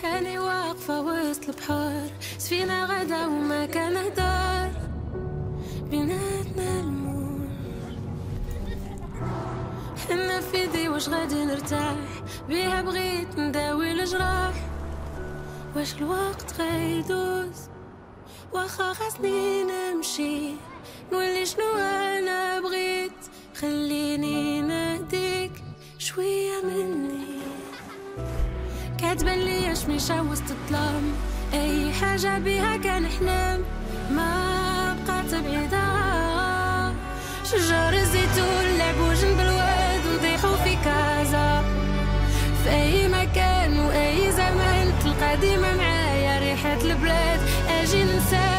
هاني واقفة وسط البحر، سفينة غدا وما كان هدار بيناتنا المول. حنا في يدي واش غادي نرتاح، بيها بغيت نداوي الجراح. واش الوقت غيدوز واخا خاصني نمشي، نولي شنو انا بغيت، خليني نهديك شوية مني. كاتبان لي شميشة وسط الظلام، اي حاجة بيها كان حلم ما بقات بعيدة. شجر الزيتون لعبوا جنب الواد ونطيحوا في كازا، في اي مكان واي زمان تلقى ديما معايا ريحة البلاد. اجي ننسى